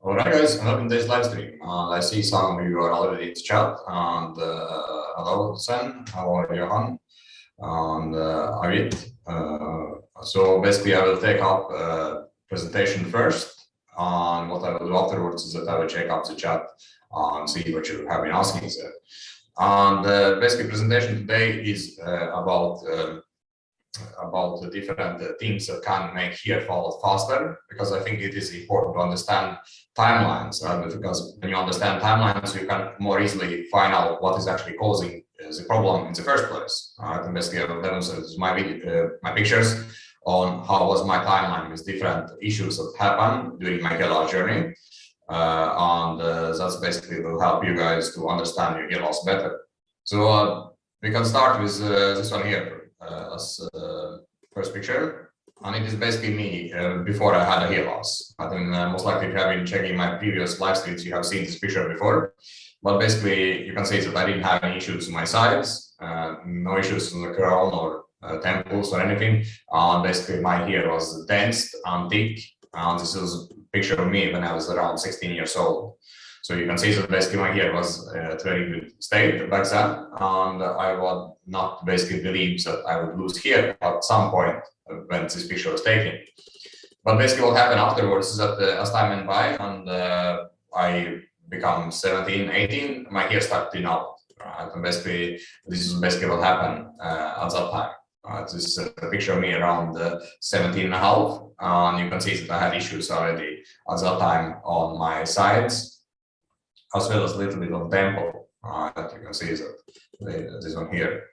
Alright guys, I'm in this live stream. I see some of you are already in the chat. And hello Sen, how are you, Han? And Arit. So basically I will take up presentation first, and what I will do afterwards is that I will check up the chat and see what you have been asking there. And basically presentation today is about the different things that can make hair fall faster, because I think it is important to understand timelines, right? Because when you understand timelines, you can more easily find out what is actually causing the problem in the first place. And basically, I will demonstrate my pictures on how was my timeline with different issues that happen during my hair loss journey, and that's basically will help you guys to understand your hair loss better. So we can start with this one here. As first picture, and it is basically me before I had a hair loss. I think most likely if you have been checking my previous live streams, you have seen this picture before. But basically, you can see that I didn't have any issues on my sides, no issues on the crown or temples or anything. And basically, my hair was dense and thick. And this is a picture of me when I was around 16 years old. So you can see that basically my hair was at a very good state back then, and I would not basically believe that I would lose hair at some point when this picture was taken. But basically what happened afterwards is that as time went by and I become 17, 18, my hair started thinning out. Right? And basically this is basically what happened at that time. This is a picture of me around 17 and a half, and you can see that I had issues already at that time on my sides, as well as a little bit of temple. You can see that this one here.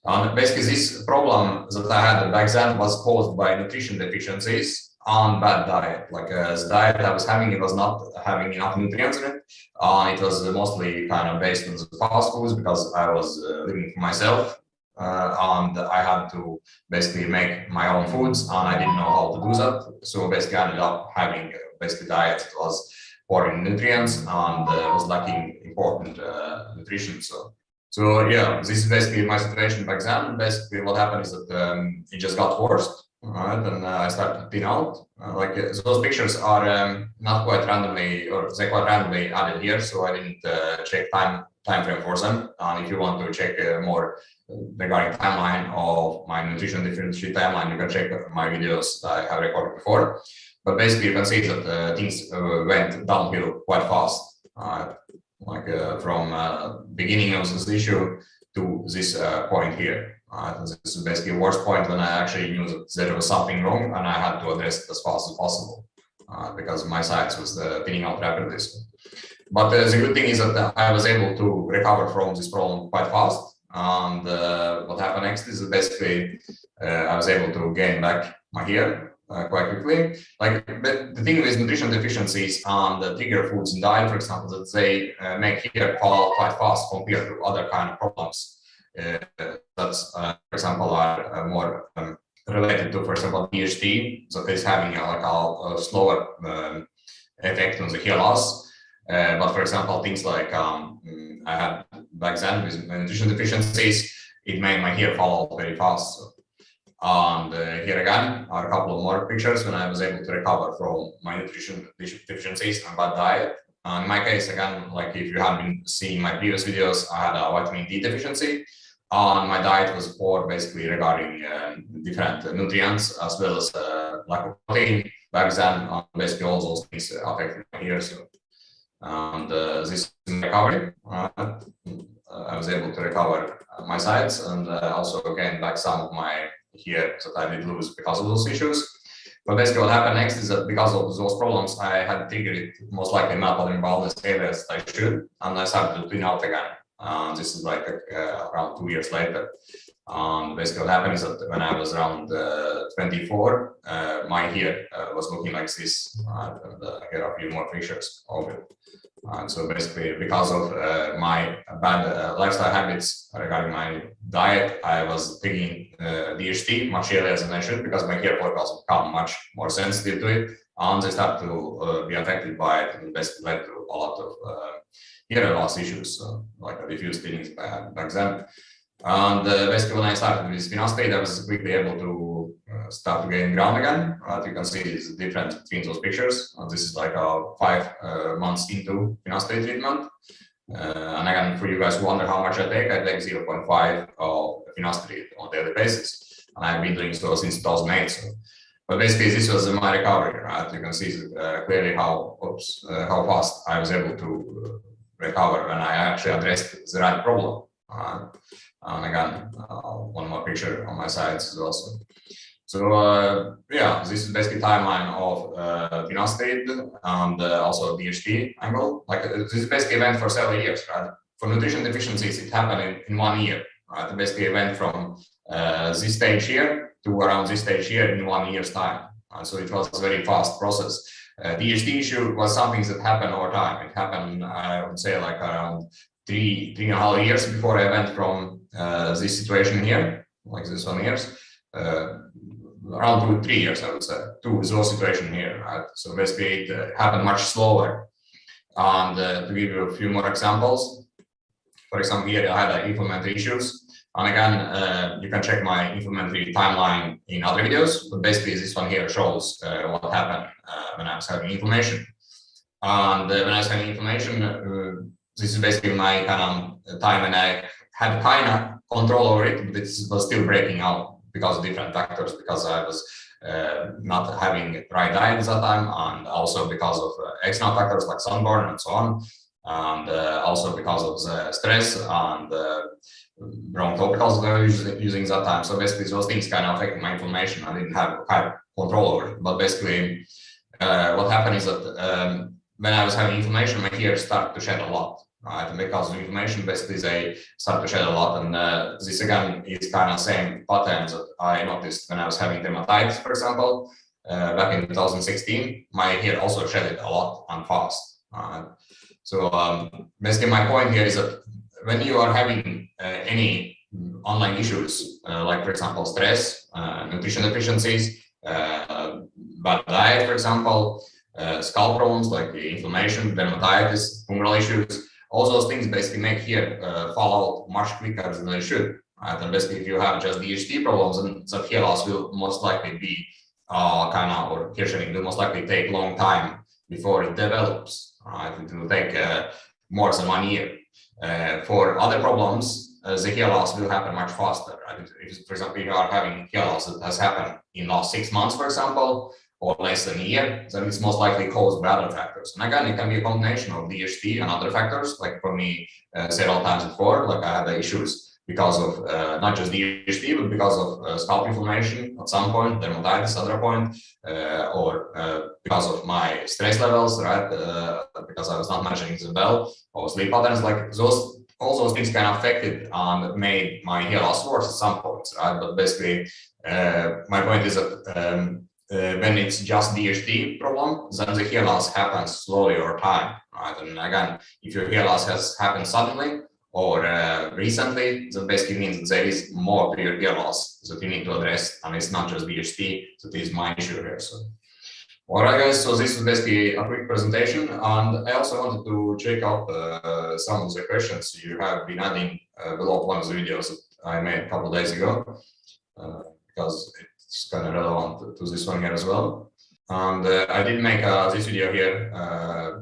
And basically this problem that I had back then was caused by nutrition deficiencies and bad diet. Like the diet I was having, it was not having enough nutrients in it. It was mostly kind of based on the fast foods, because I was living for myself. And I had to basically make my own foods, and I didn't know how to do that. So basically I ended up having basically diet that was poor in nutrients and was lacking important nutrition. So yeah, this is basically my situation back then. Basically what happened is that it just got worse, right? And I started to thin out. Like those pictures are not quite randomly, or they're quite randomly added here, so I didn't check time frame for them. And if you want to check more regarding timeline of my nutrition deficiency timeline, you can check my videos that I have recorded before. But basically, you can see that things went downhill quite fast, from beginning of this issue to this point here. This is basically the worst point when I actually knew that there was something wrong, and I had to address it as fast as possible, because my sides was thinning out rapidly. But the good thing is that I was able to recover from this problem quite fast. And what happened next is that basically I was able to gain back my hair quite quickly. Like, but the thing with nutrition deficiencies and the trigger foods in diet, for example, that they make hair fall quite fast compared to other kind of problems that, for example, are more related to, for example, DHT, that is having a slower effect on the hair loss. But for example, things like I had back then with nutrition deficiencies, it made my hair fall out very fast. So. And here again are a couple of more pictures when I was able to recover from my nutrition deficiencies and bad diet. In my case, again, like if you have been seeing my previous videos, I had a vitamin D deficiency, and my diet was poor basically regarding different nutrients as well as lack of protein back then. Basically, all those things affected my hair. So, and this recovery, I was able to recover my sides and also gain back some of my hair that I did lose because of those issues. But basically what happened next is that because of those problems, I had triggered most likely melatonin baldness areas that I should, and I started to thin out again. This is like around 2 years later. Basically what happened is that when I was around 24, my hair was looking like this. And here are a few more pictures of it. So basically, because of my bad lifestyle habits regarding my diet, I was taking DHT much earlier than I should, because my hair follicles become much more sensitive to it, and they start to be affected by it, and basically led to a lot of hair loss issues, like a diffuse thinnings back then. And basically, when I started with Finasteride, I was quickly able to start to gain ground again. You can see the difference between those pictures. This is like 5 months into Finasteride treatment. And again, for you guys who wonder how much I take 0.5 of Finasteride on a daily basis. And I've been doing so since 2008. So. But basically, this was my recovery, right? You can see clearly how fast I was able to recover when I actually addressed the right problem. And again, one more picture on my sides also. So yeah, this is basically timeline of Finasteride and also DHT angle. Like this is basically event for several years, right? For nutrition deficiencies, it happened in 1 year, right? It basically went from this stage here to around this stage here in 1 year's time. So it was a very fast process. DHT issue was something that happened over time. It happened, I would say, like around 3.5 years before I went from this situation here, like this 1 year, around 2 to 3 years, I would say, to those situation here. Right? So basically, it happened much slower. And to give you a few more examples, for example, here I had inflammatory issues. And again, you can check my inflammatory timeline in other videos, but basically this one here shows what happened when I was having inflammation. And when I was having inflammation, this is basically my kind of time when I had kind of control over it, but it was still breaking out because of different factors, because I was not having the right diet at that time, and also because of external factors like sunburn and so on, and also because of the stress and wrong topicals that I was using that time. So basically those things kind of affected my inflammation. I didn't have control over it. But basically what happened is that when I was having inflammation, my hairs started to shed a lot. Right? And because of inflammation, basically they start to shed a lot. And this again is kind of same pattern that I noticed when I was having dermatitis, for example, back in 2016. My hair also shedded a lot and fast. So basically my point here is that when you are having any online issues, like for example, stress, nutrition deficiencies, bad diet, for example, scalp problems like inflammation, dermatitis, fungal issues, all those things basically make hair fall out much quicker than they should. Right? And basically, if you have just DHT problems, then the hair loss will most likely be or hair shedding will most likely take a long time before it develops. Right? It will take more than 1 year. For other problems, the hair loss will happen much faster. Right? If, for example, you are having hair loss that has happened in the last 6 months, for example, or less than a year, then it's most likely caused by other factors. And again, it can be a combination of DHT and other factors. Like for me, several times before, like I had the issues because of not just DHT, but because of scalp inflammation at some point, dermatitis at other point, or because of my stress levels, right? Because I was not managing the well, or sleep patterns, like those. All those things kind of affected and made my hair loss worse at some points, right? But basically, my point is that when it's just DHT problem, then the hair loss happens slowly over time, right? And again, if your hair loss has happened suddenly or recently, that basically means that there is more to your hair loss that you need to address, and it's not just DHT that is my issue here. So, all right, guys. So this is basically a quick presentation, and I also wanted to check out some of the questions you have been adding below one of the videos that I made a couple of days ago, because it's kind of relevant to this one here as well. And I did make this video here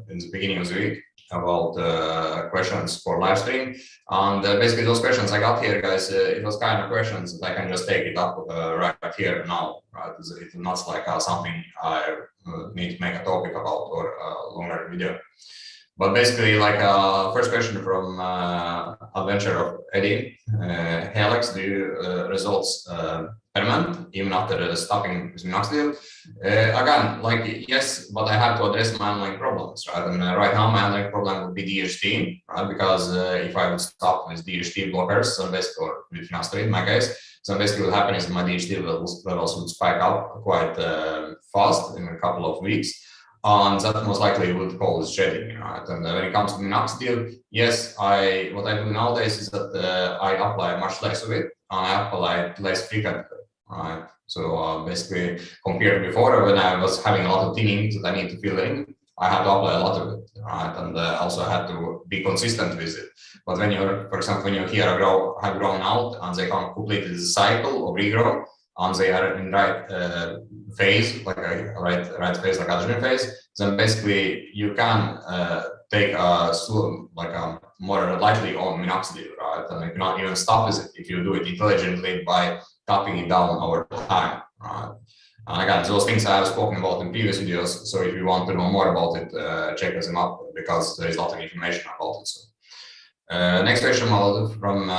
in the beginning of the week about questions for live stream. And basically those questions I got here, guys, it was kind of questions that I can just take it up right here now. Right? It's not like something I need to make a topic about or a longer video. But basically, like first question from Adventure of Eddie, hey Alex, do you results permanent even after stopping with Minoxidil? Again, like yes, but I have to address my underlying problems, right? And right now my underlying problem would be DHT, right? Because if I would stop with DHT blockers, so basically, or with Finasteride in my case, so basically what happens is my DHT levels would spike up quite fast in a couple of weeks. And that most likely would cause shedding, right? And when it comes to Minoxidil, yes, what I do nowadays is that I apply much less of it, and I apply it less frequently, right? So basically, compared to before, when I was having a lot of thinning that I need to fill in, I had to apply a lot of it, right? And also had to be consistent with it. But when you're, for example, when your hair have grown out and they have completed the cycle of regrow, and they are in right phase, like a right phase, like adjuvant phase, then basically you can take a more lightly on minoxidil, right? And you cannot even stop it if you do it intelligently by tapping it down over time, right? And again, those things I have spoken about in previous videos. So if you want to know more about it, check them up because there is a lot of information about it. So, next question from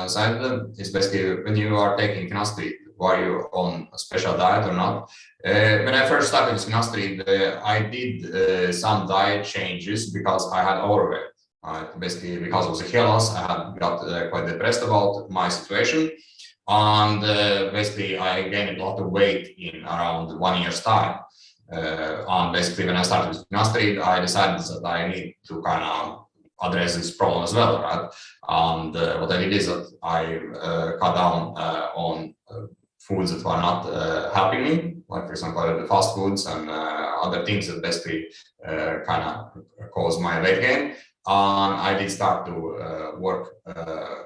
Said is basically when you are taking finasteride, were you on a special diet or not? When I first started with finasteride, I did some diet changes because I had overweight. Basically, because of the hair loss, I had got quite depressed about my situation. And basically, I gained a lot of weight in around 1 year's time. And basically, when I started with finasteride, I decided that I need to kind of address this problem as well, right? And what I did is that I cut down on foods that were not helping me, like for example the fast foods and other things that basically kind of cause my weight gain. And I did start to work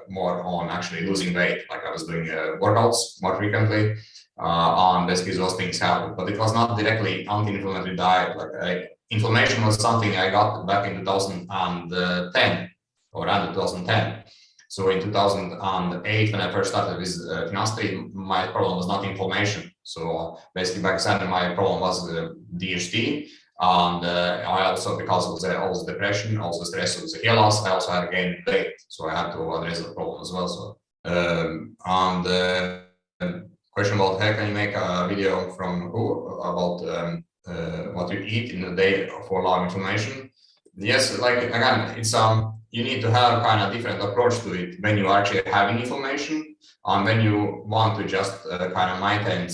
more on actually losing weight, like I was doing workouts more frequently, and basically those things happened. But it was not directly anti-inflammatory diet. Like inflammation was something I got back in 2010 or around 2010. So in 2008, when I first started with finasteride, my problem was not inflammation. So basically back then my problem was DHT. And I also, because of all the depression, also stress of the hair loss, I also had gained weight. So I had to address the problem as well. So, question about how can you make a video from who about what you eat in the day for low inflammation? Yes, like again, it's you need to have kind of different approach to it when you are actually having inflammation and when you want to just kind of maintain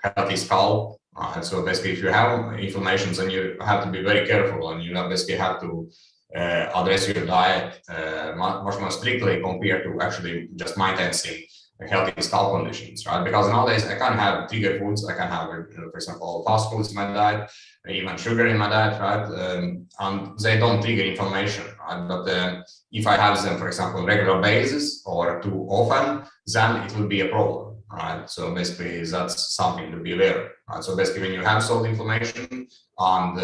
healthy scalp. So basically, if you have inflammations, then you have to be very careful, and you basically have to address your diet much more strictly compared to actually just maintaining healthy scalp conditions, right? Because nowadays I can have trigger foods. I can have, for example, fast foods in my diet, even sugar in my diet, right? And they don't trigger inflammation, right? But if I have them, for example, regular basis or too often, then it will be a problem, right? So basically, that's something to be aware of, right? So basically, when you have salt inflammation and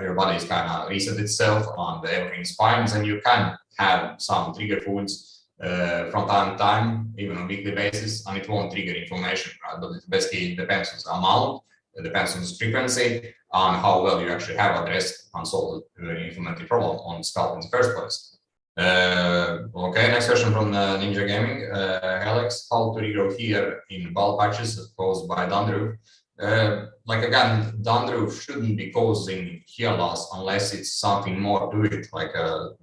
your body is kind of reset itself and everything's fine, then you can have some trigger foods from time to time, even on a weekly basis, and it won't trigger inflammation, right? But it basically depends on the amount, it depends on the frequency, and how well you actually have addressed and solved the inflammatory problem on scalp in the first place. Okay, next question from Ninja Gaming. Alex, how to regrow hair in bald patches caused by dandruff? Like again, dandruff shouldn't be causing hair loss unless it's something more to it, like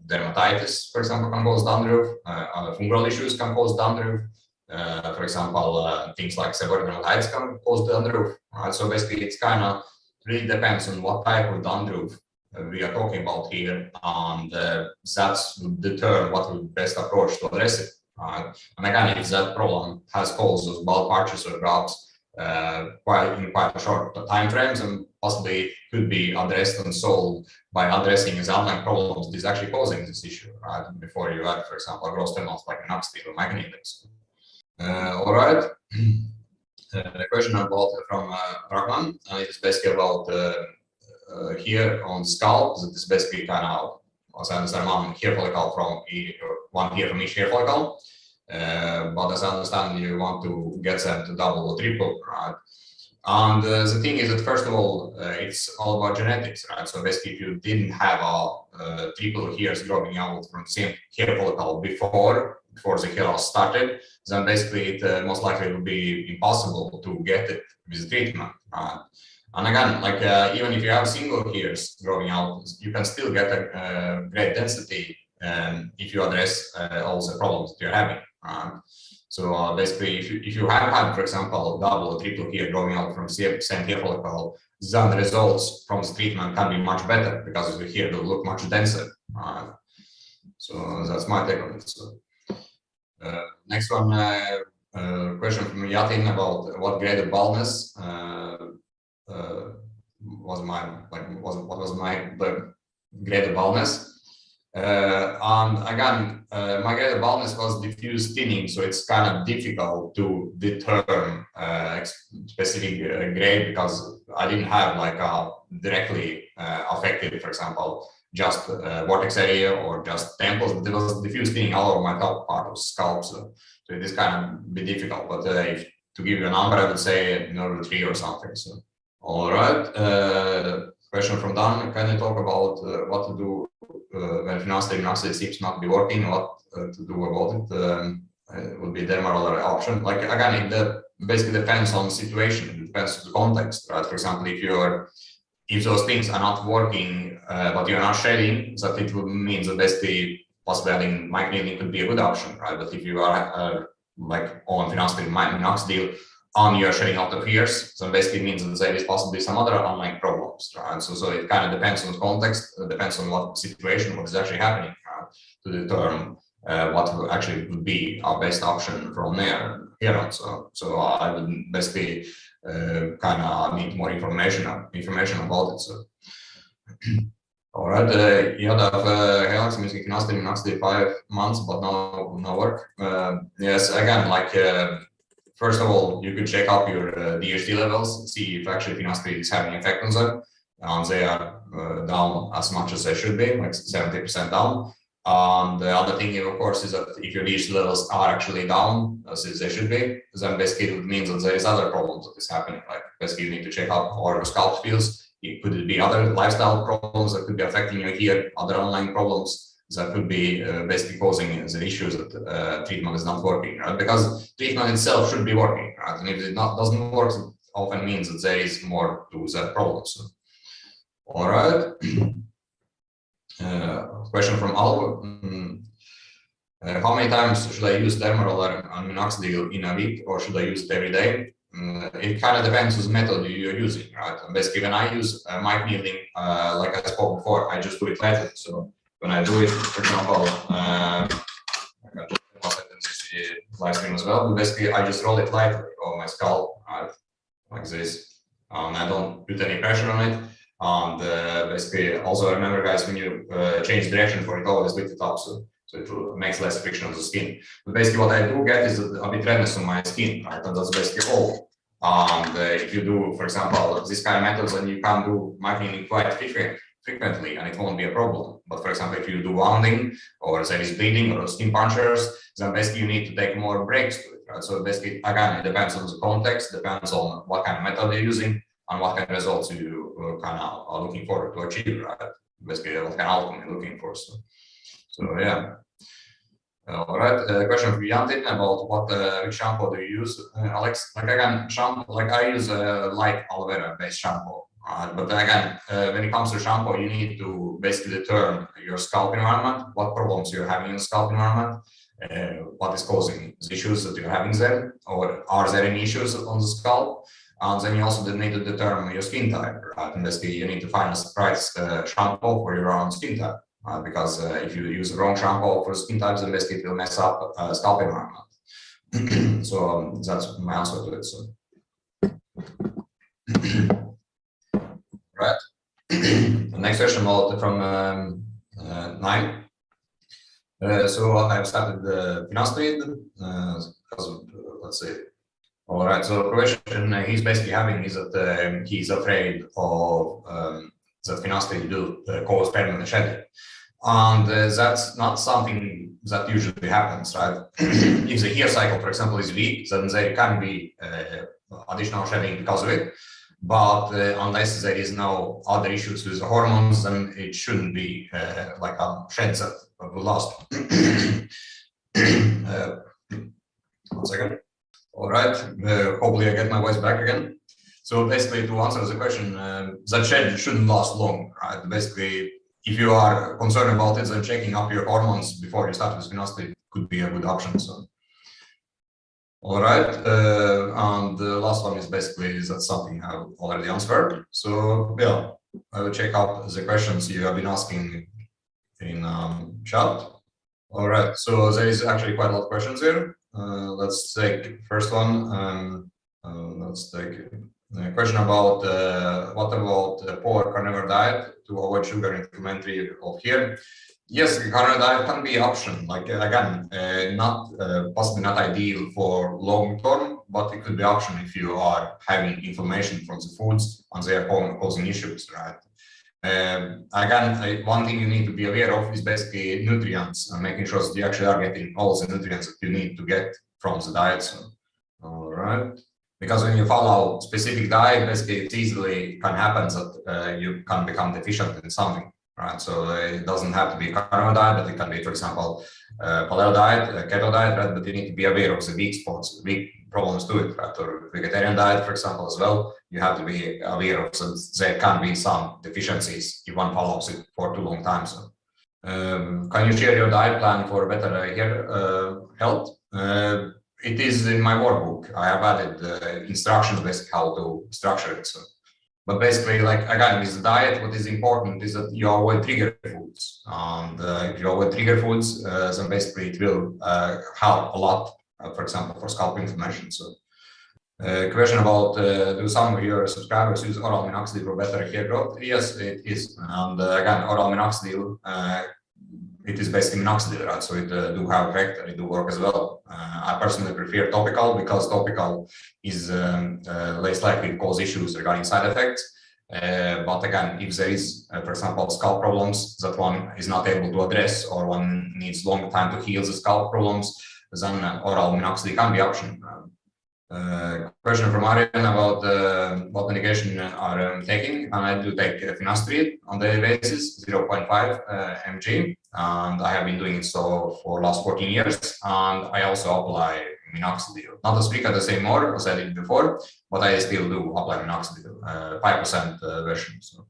dermatitis, for example, can cause dandruff. Other fungal issues can cause dandruff. For example, things like seborrheic dermatitis can cause dandruff. Right? So basically, it's kind of really depends on what type of dandruff we are talking about here, and that's would determine what would be the best approach to address it. Right? And again, if that problem has caused those bald patches or grafts quite a short time frames, and possibly could be addressed and solved by addressing the underlying problems that is actually causing this issue, right? Before you add, for example, growth stimulants like Minoxidil or Microneedling. All right. The question about from Rahman, and it is basically about here on the scalp. That is basically kind of, as I understand, one hair follicle from one hair from each hair follicle. But as I understand, you want to get them to double or triple, right? And the thing is that, first of all, it's all about genetics, right? So basically, if you didn't have a triple hairs growing out from the same hair follicle before the hair loss started, then basically it most likely will be impossible to get it with treatment. And again, like even if you have single hairs growing out, you can still get a great density if you address all the problems that you're having. So basically, if you have had, for example, double or triple hair growing out from the same hair follicle, then the results from the treatment can be much better because the hair will look much denser. So that's my take on it. So, next one, question from Yatin about what grade of baldness was my the greater baldness. And again, my greater baldness was diffuse thinning, so it's kind of difficult to determine specific grade because I didn't have like a directly affected, for example, just vortex area or just temples. There was diffuse thinning all over my top part of scalp, so it is kind of be difficult. But if to give you a number, I would say number 3 or something. So, all right. Question from Dan. Can you talk about what to do when finasteride seems not be working? What to do about it? It would be dermal option. Like again, it basically depends on the situation. It depends on the context, right? For example, if those things are not working, but you're not shedding, that it would mean that basically possibly adding microneedling could be a good option, right? But if you are like on finasteride minoxidil and you're shedding out of hairs, then basically means that there is possibly some other underlying problems, right? So it kind of depends on the context, it depends on what situation, what is actually happening, right? To determine what actually would be our best option from here on. So I would basically kind of need more information about it. So. All right, you have Helix using finasteride 5 months, but no work. Yes, again, like first of all, you could check up your DHT levels, see if actually finasteride is having effect on them. They are down as much as they should be, like 70% down. The other thing, of course, is that if your DHT levels are actually down as they should be, then basically it means that there is other problems that is happening. Like basically you need to check out how your scalp feels. Could it be other lifestyle problems that could be affecting you here, other underlying problems that could be basically causing the issues that treatment is not working, right? Because treatment itself should be working, right? And if it doesn't work, it often means that there is more to that problem. So, all right. Question from Alvo. How many times should I use dermal and minoxidil in a week, or should I use it every day? It kind of depends on the method you're using, right? And basically, when I use microneedling, like I spoke before, I just do it lightly. So when I do it, for example, I can just see live stream as well. But basically, I just roll it lightly on my scalp, right? Like this. I don't put any pressure on it. And basically, also remember, guys, when you change direction for it, always lift it up. So it makes less friction on the skin. But basically what I do get is a bit redness on my skin, right? And that's basically all. And if you do, for example, this kind of methods, then you can do microneedling quite frequently and it won't be a problem. But for example, if you do wounding or there is bleeding or skin punctures, then basically you need to take more breaks to it, right? So basically, again, it depends on the context, depends on what kind of method you're using and what kind of results you kind of are looking forward to achieve, right? Basically, what kind of outcome you're looking for. So yeah. All right. Question from Yantin about which shampoo do you use, Alex? Like again, shampoo. Like I use a light aloe vera based shampoo. But again, when it comes to shampoo, you need to basically determine your scalp environment, what problems you're having in the scalp environment, what is causing the issues that you're having there, or are there any issues on the scalp? And then you also need to determine your skin type, right? And basically, you need to find a price shampoo for your own skin type. Because if you use the wrong shampoo for skin types, then basically it will mess up scalp environment. So that's my answer to it. So. Right. The next question from 9. So I've started the finasteride because let's see. All right. So the question he's basically having is that he's afraid of that finasteride will cause permanent shedding. And that's not something that usually happens, right? If the hair cycle, for example, is weak, then there can be additional shedding because of it. But unless there is no other issues with the hormones, then it shouldn't be like a shed that will last. 1 second. All right. Hopefully I get my voice back again. So basically, to answer the question, that shed shouldn't last long, right? Basically, if you are concerned about it, then checking up your hormones before you start with finasteride could be a good option. So, all right, and the last one is basically that's something I've already answered. So yeah, I will check out the questions you have been asking in chat. All right, so there is actually quite a lot of questions here. Let's take first one. Let's take Question about what about poor carnivore diet to avoid sugar inflammatory of hair? Yes, carnivore diet can be option. Like again, not possibly not ideal for long term, but it could be option if you are having inflammation from the foods and they are causing issues, right? Again, one thing you need to be aware of is basically nutrients and making sure that you actually are getting all the nutrients that you need to get from the diet. So, all right. Because when you follow specific diet, basically it easily can happen that you can become deficient in something, right? So it doesn't have to be carnivore diet, but it can be, for example, paleo diet, keto diet, right? But you need to be aware of the weak spots, weak problems to it, right? Or vegetarian diet, for example, as well. You have to be aware of, so there can be some deficiencies if one follows it for too long time. So, can you share your diet plan for better hair health? It is in my workbook. I have added instructions basically how to structure it. So, but basically, like again, with the diet, what is important is that you avoid trigger foods. And if you avoid trigger foods, then basically it will help a lot. For example, for scalp inflammation. So, question about do some of your subscribers use oral minoxidil for better hair growth? Yes, it is. And again, oral minoxidil. It is basically minoxidil, right? So it do have effect and it do work as well. I personally prefer topical because topical is less likely to cause issues regarding side effects. But again, if there is, for example, scalp problems that one is not able to address or one needs long time to heal the scalp problems, then oral minoxidil can be option. Question from Arian about what medication are taking, and I do take Finasteride on daily basis, 0.5 mg, and I have been doing it so for last 14 years, and I also apply Minoxidil. Not as frequent as more as I did before, but I still do apply Minoxidil, 5% version. So.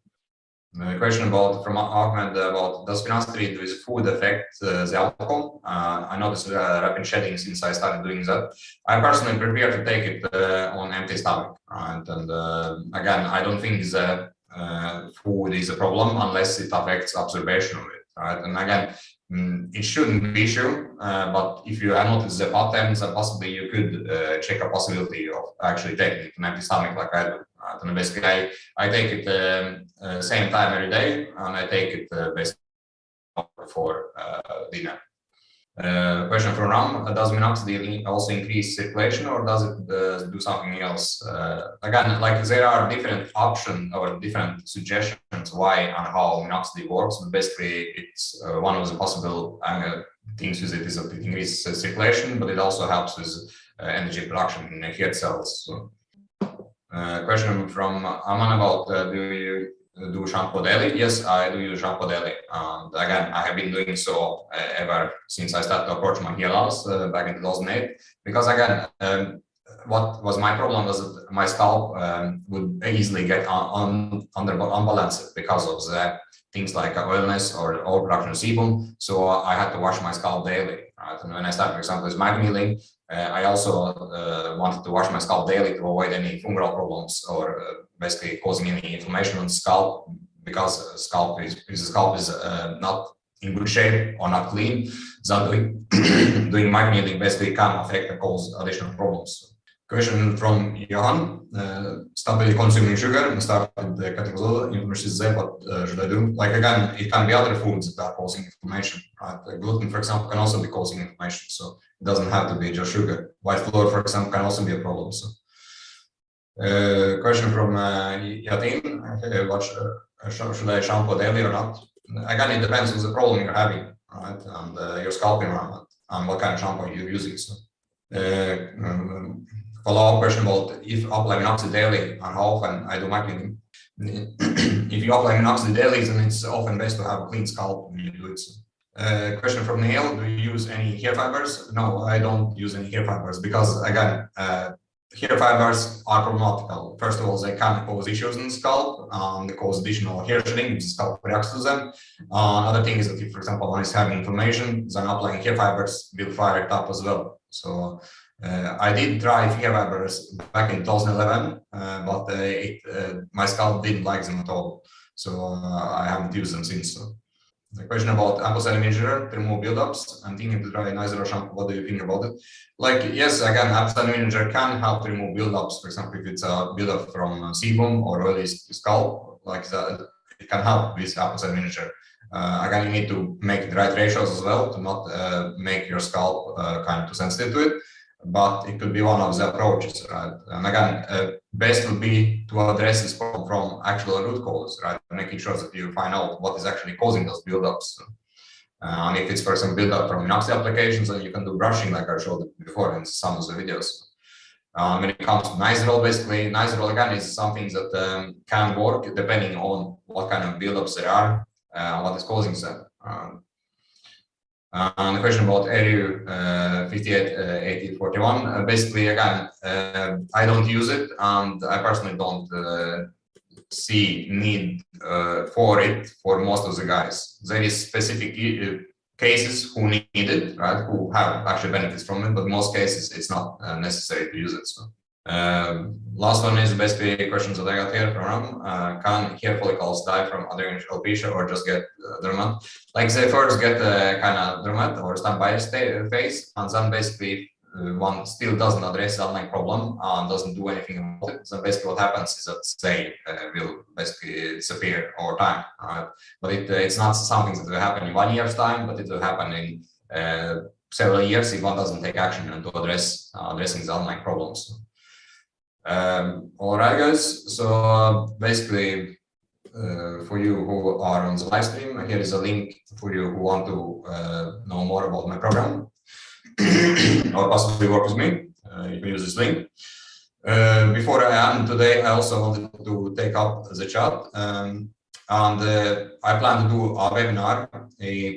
Question about from Ahmed about does Finasteride with food affect the outcome? I noticed rapid shedding since I started doing that. I personally prefer to take it on empty stomach, right? And again, I don't think the food is a problem unless it affects absorption of it, right? And again, it shouldn't be issue, but if you notice the patterns, then possibly you could check a possibility of actually taking it on empty stomach like I do. Right? And basically, I take it same time every day, and I take it basically before dinner. Question from Ram: does minoxidil also increase circulation, or does it do something else? Again, like there are different options or different suggestions why and how minoxidil works. But basically, it's one of the possible things with it is that it increases circulation, but it also helps with energy production in hair cells. So, question from Aman about do you do shampoo daily? Yes, I do use shampoo daily. And again, I have been doing so ever since I started to approach my hair loss back in 2008. Because again, what was my problem was that my scalp would easily get unbalanced because of the things like oiliness or overproduction of sebum. So I had to wash my scalp daily. Right? And when I started, for example, with microneedling, I also wanted to wash my scalp daily to avoid any fungal problems or basically causing any inflammation on the scalp, because the scalp is not in good shape or not clean. So doing microneedling basically can affect and cause additional problems. Question from Johan: stop consuming sugar and start with the category information is there. What should I do? Like again, it can be other foods that are causing inflammation. Right? Gluten, for example, can also be causing inflammation. So it doesn't have to be just sugar. White flour, for example, can also be a problem. So, question from Yatin: should I shampoo daily or not? Again, it depends on the problem you're having, right? And your scalp environment and what kind of shampoo you're using. So. Follow-up question about if apply minoxidil daily and how often I do microneedling. If you apply minoxidil daily, then it's often best to have a clean scalp when you do it. Question from Neil: do you use any hair fibers? No, I don't use any hair fibers because again, hair fibers are problematical. First of all, they can cause issues in the scalp and they cause additional hair shedding if the scalp reacts to them. Another thing is that if, for example, one is having inflammation, then applying hair fibers will fire it up as well. So I did try hair fibers back in 2011, but my scalp didn't like them at all. So I haven't used them since. The question about apple cider vinegar to remove buildups. I'm thinking to try nicer shampoo. What do you think about it? Like, yes, again, apple cider vinegar can help to remove buildups. For example, if it's a buildup from sebum or oily scalp, like that, it can help with apple cider vinegar. Again, you need to make the right ratios as well to not make your scalp kind of too sensitive to it. But it could be one of the approaches, right? And again, best would be to address this problem from actual root cause, right? Making sure that you find out what is actually causing those buildups. And if it's, for example, buildup from Minoxidil applications, then you can do brushing, like I showed before in some of the videos. When it comes to Nicerol, basically, Nicerol again is something that can work depending on what kind of buildups there are, what is causing them. And the question about ARU 588041, basically, again, I don't use it, and I personally don't see need for it for most of the guys. There is specific cases who need it, right, who have actually benefits from it, but in most cases it's not necessary to use it. So. Last one is basically questions that I got here from can hair follicles die from other alopecia or just get dermat? Like they first get a kind of dermat or standby phase, and then basically one still doesn't address the underlying problem and doesn't do anything about it. So basically what happens is that they will basically disappear over time. But it's not something that will happen in 1 year's time, but it will happen in several years if one doesn't take action and to address addressing the underlying problems. All right, guys. So basically, for you who are on the live stream, here is a link for you who want to know more about my program or possibly work with me. You can use this link. Before I end today, I also wanted to take up the chat, and I plan to do a webinar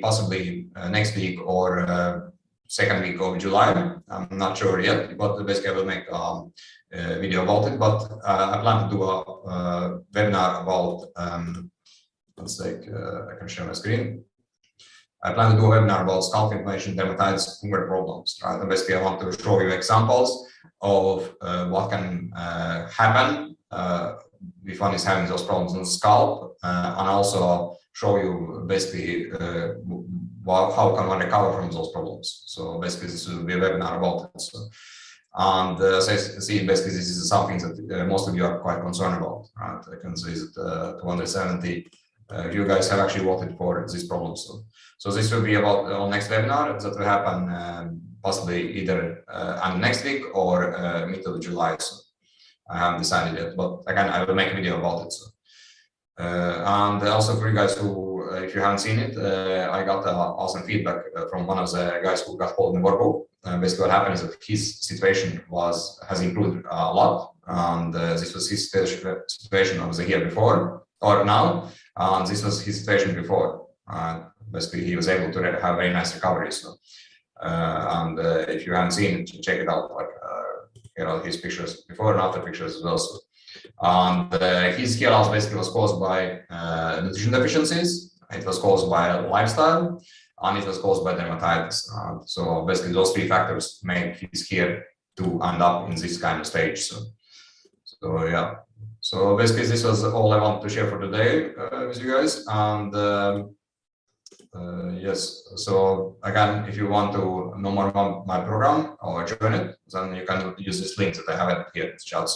possibly next week or second week of July. I'm not sure yet, but basically I will make video about it, but I plan to do a webinar about, let's take, I can share my screen. I plan to do a webinar about scalp inflammation, dermatitis, hunger problems, right? And basically I want to show you examples of what can happen if one is having those problems on the scalp, and also show you basically how can one recover from those problems. So basically this will be a webinar about it. So. And as I see, basically, this is something that most of you are quite concerned about. Right? I can see that 270 you guys have actually voted for this problem. So this will be about our next webinar that will happen possibly either next week or middle of July. So I haven't decided yet, but again, I will make a video about it. So. And also for you guys who, if you haven't seen it, I got awesome feedback from one of the guys who got hold in the workbook. Basically what happened is that his situation has improved a lot, and this was his situation of the year before or now, and this was his situation before. Basically he was able to have very nice recovery. So and if you haven't seen it, check it out, like you know, his pictures before and after pictures as well. So, and his hair loss basically was caused by nutrition deficiencies, it was caused by lifestyle, and it was caused by dermatitis. So basically those three factors make his hair to end up in this kind of stage. So yeah. So basically this was all I wanted to share for today with you guys. And yes, so again, if you want to know more about my program or join it, then you can use this link that I have here in the chat.